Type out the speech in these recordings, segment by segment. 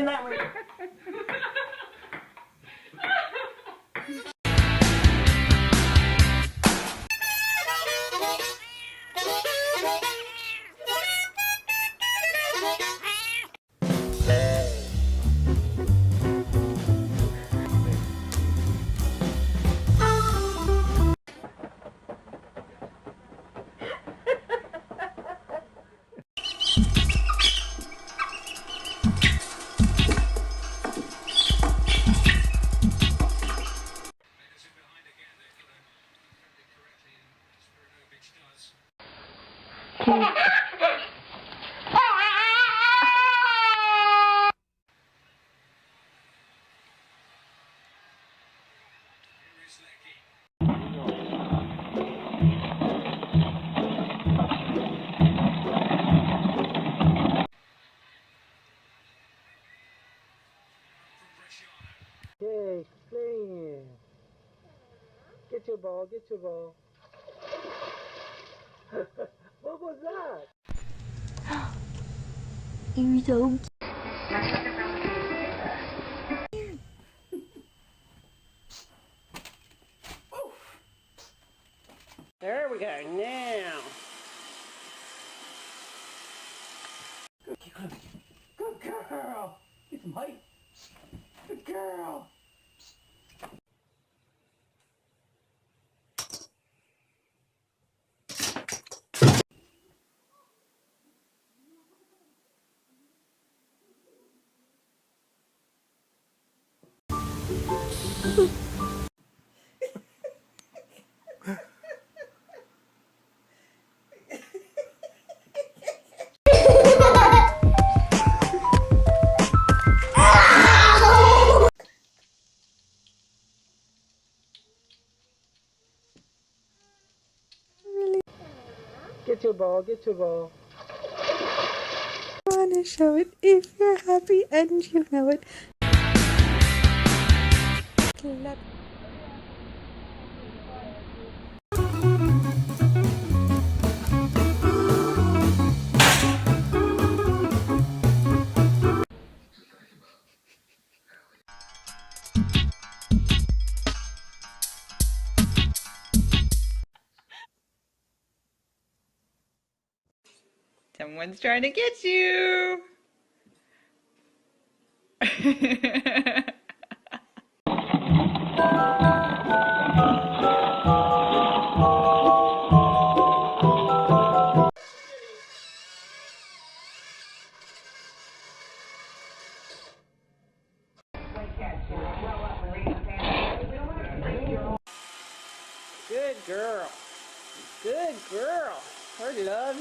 stand that way. Okay, playing. Get your ball, get your ball. What was that? You're so There we go, now. Good girl. It's Mike. Good girl. Get your ball, get your ball. I wanna show it if you're happy and you know it. Clap. Someone's trying to get you. Good girl. Good girl. Her love.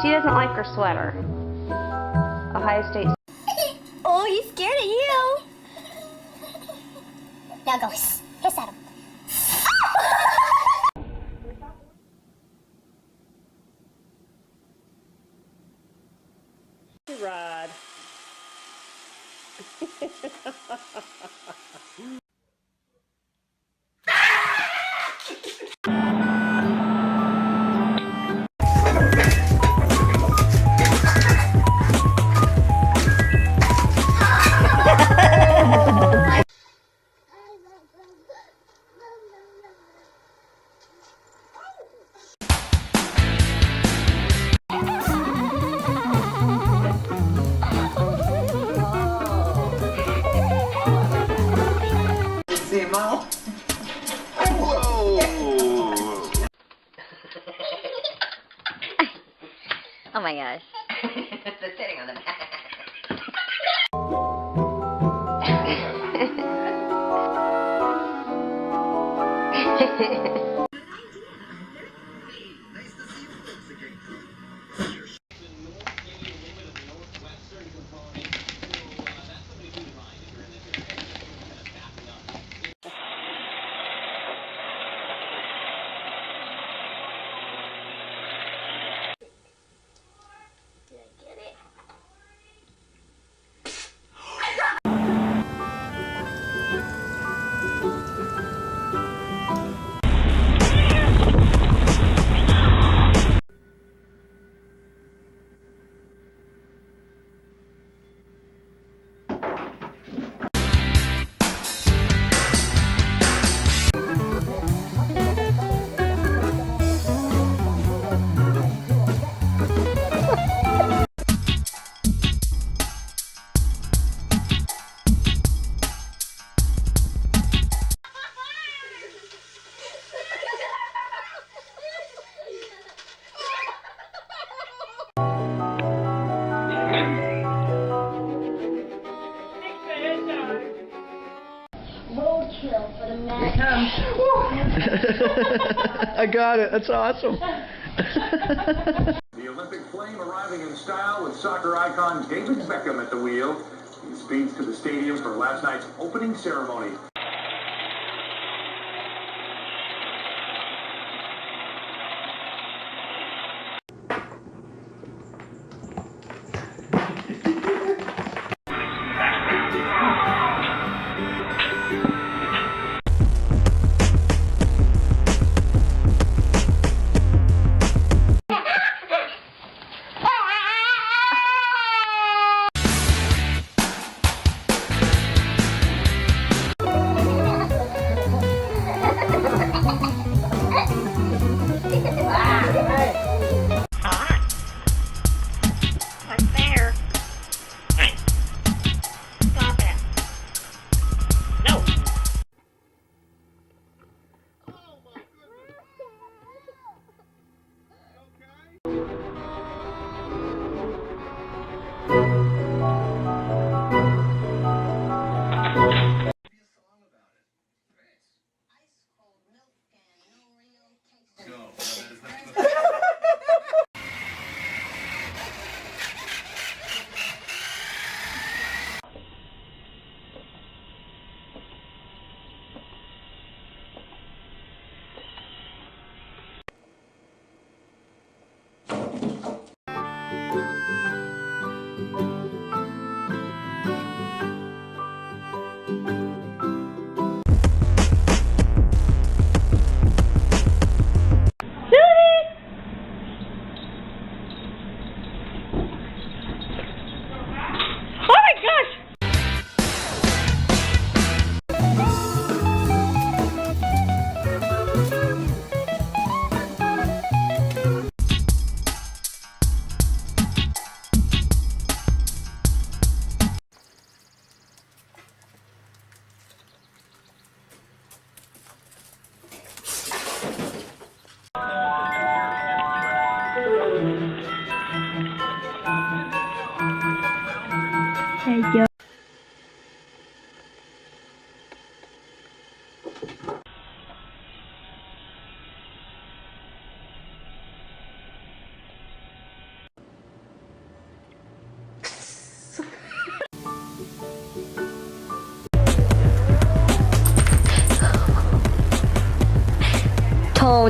She doesn't like her sweater. Ohio State. Oh, he's scared of you. Now go hiss at him. Ride. Roadkill for the man. I got it. That's awesome. The Olympic flame arriving in style with soccer icon David Beckham at the wheel. He speeds to the stadium for last night's opening ceremony.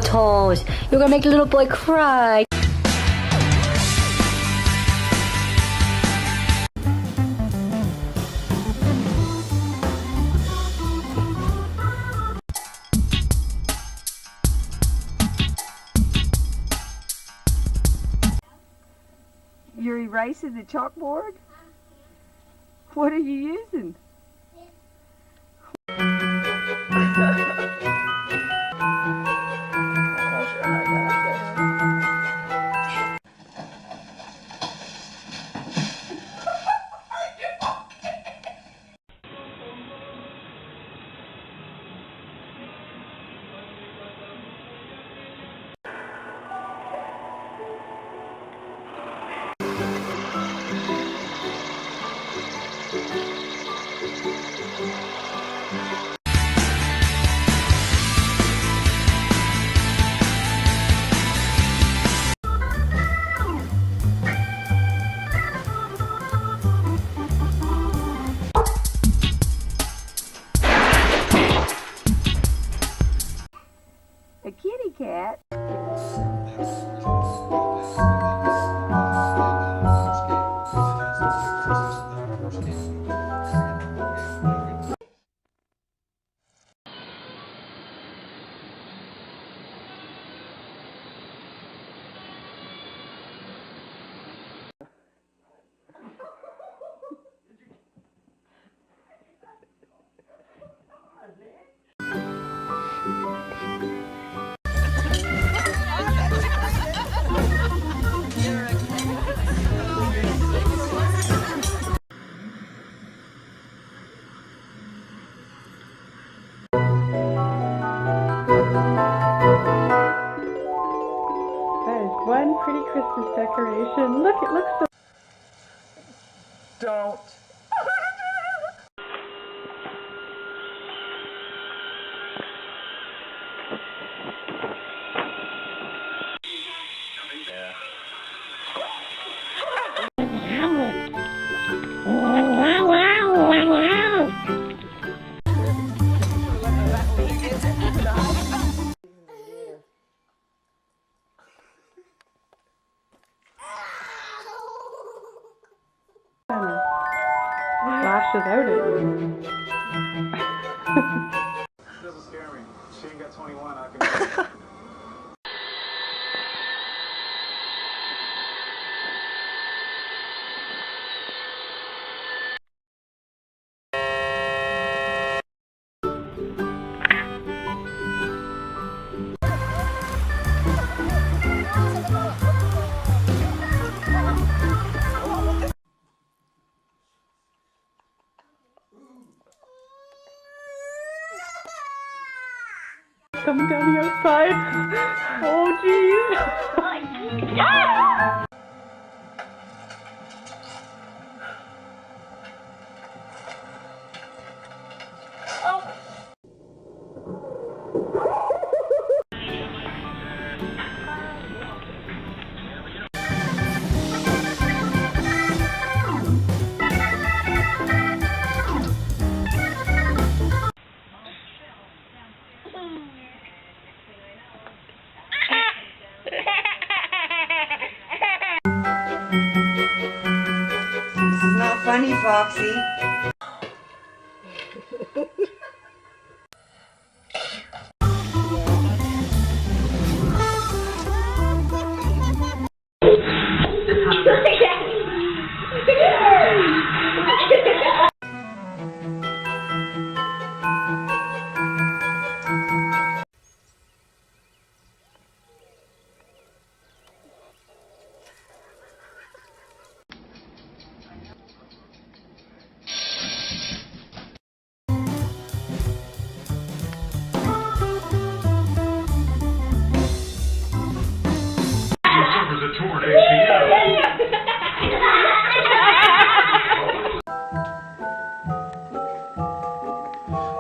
Toes, you're gonna make the little boy cry. You're erasing the chalkboard? What are you using? cat. One pretty Christmas decoration. Look, it looks so... Don't. Lashes out at you. Doesn't scare me. She ain't got 21. I can. Coming down the outside. Oh, jeez. Not funny, Foxy.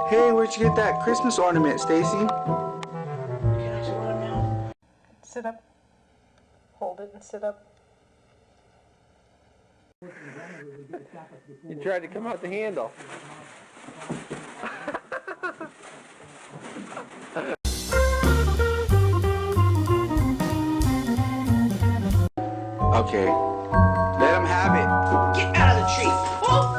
Hey, where'd you get that Christmas ornament, Stacy? Sit up. Hold it and sit up. You tried to come out the handle. Okay. Let him have it. Get out of the tree. Oh.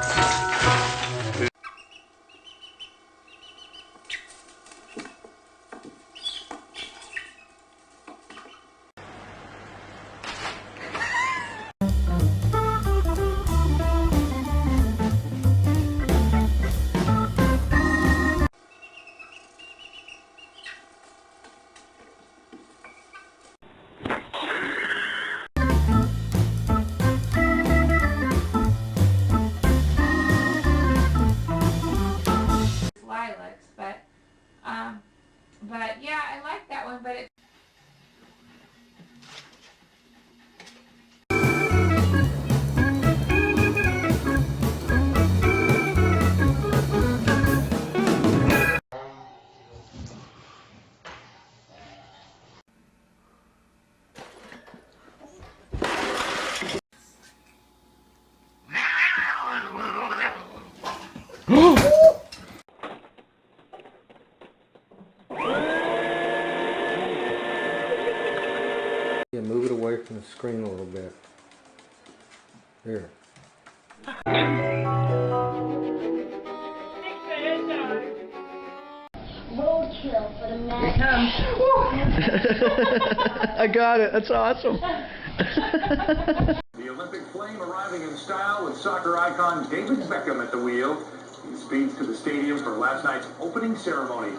But yeah, I like that one, but it Here. Roadkill for the man. I got it. That's awesome. The Olympic flame arriving in style with soccer icon David Beckham at the wheel. He speeds to the stadium for last night's opening ceremony.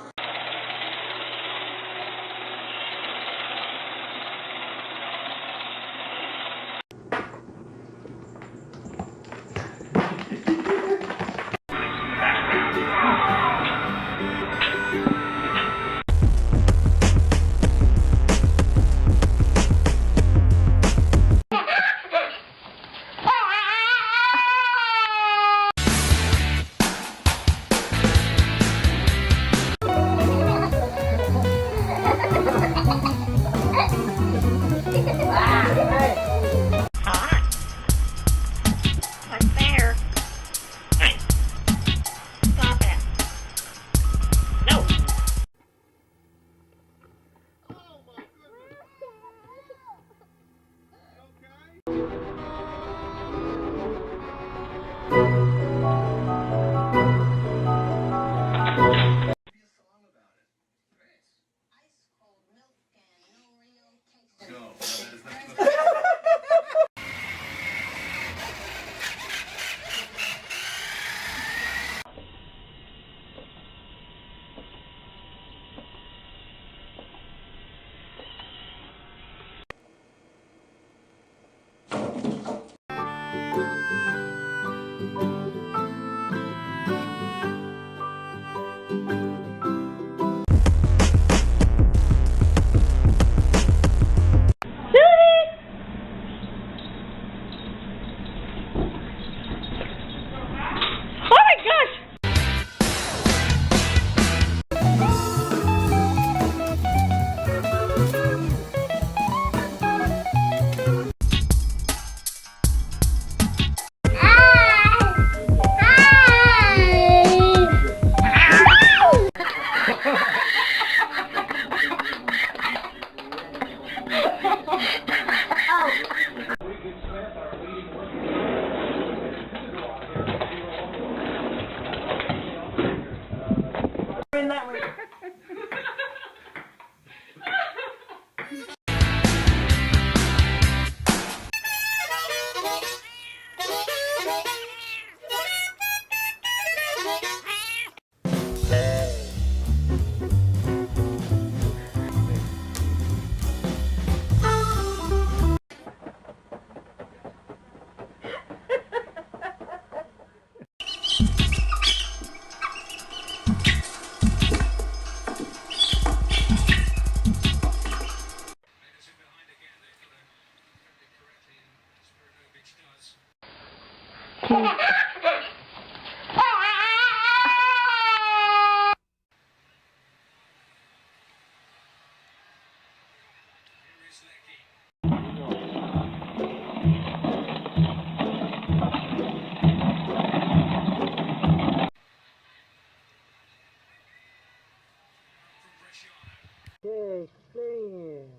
Okay, playing.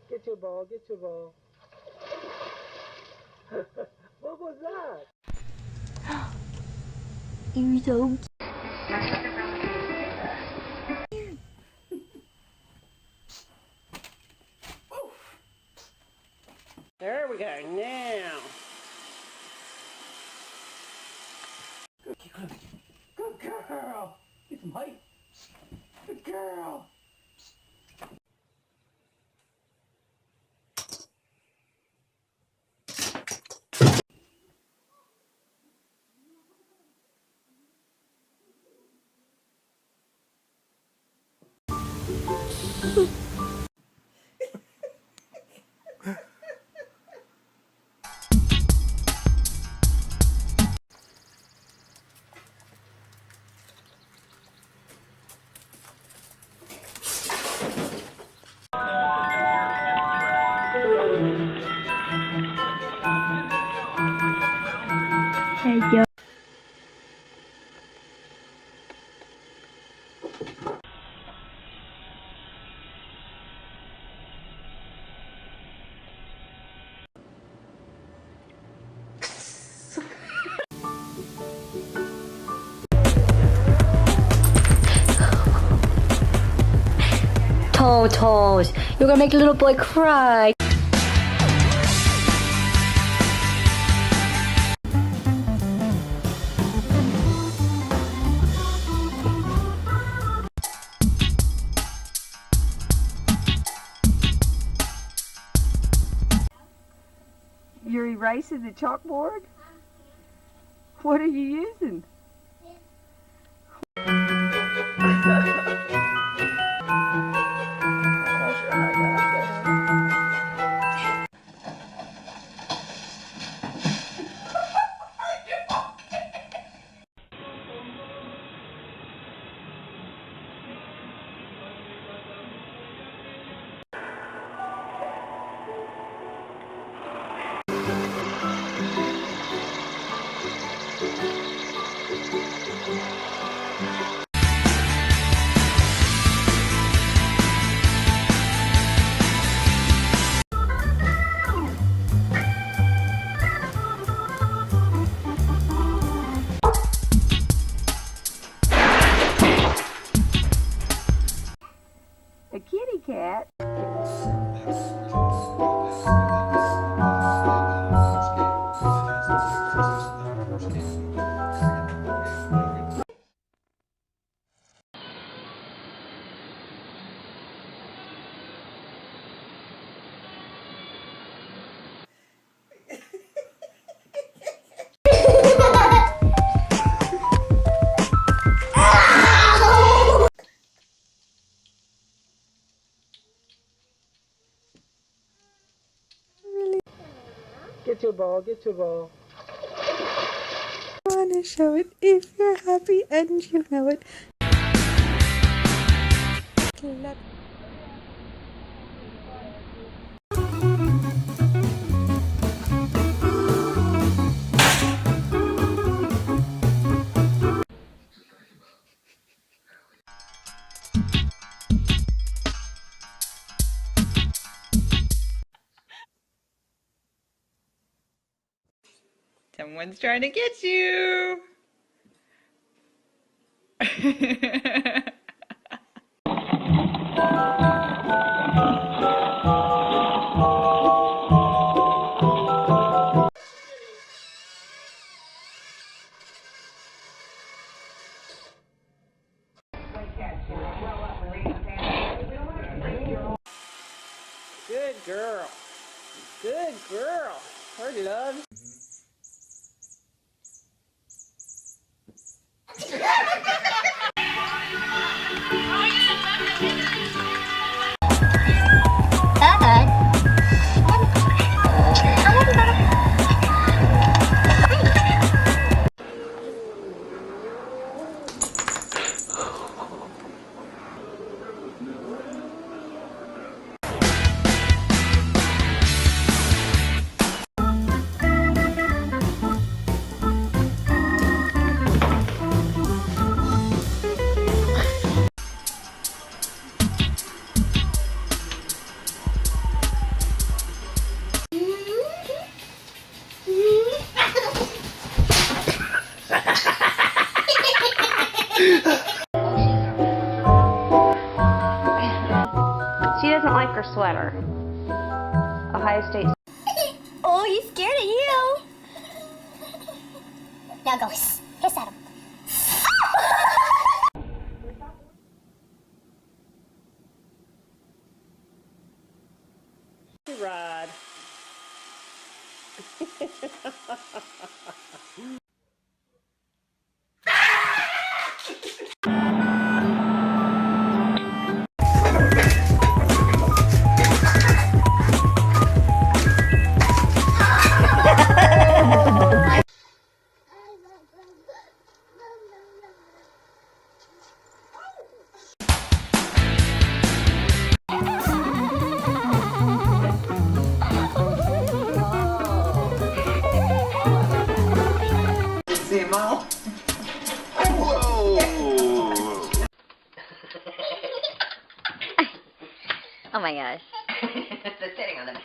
Get your ball, get your ball. What was that? You're so There we go. Now. Good girl. It's Mike. Good girl. Hey, yo. Oh, Toes, you're gonna make the little boy cry. You're erasing the chalkboard? What are you using? A kitty cat? Get your ball, get your ball. Wanna show it if you're happy and you know it. Clap. Someone's trying to get you. Good girl. Good girl. Her love. She doesn't like her sweater. Ohio State. Oh, he's scared of you. Now go hiss at him. Rod. Oh my gosh. It's sitting on the back.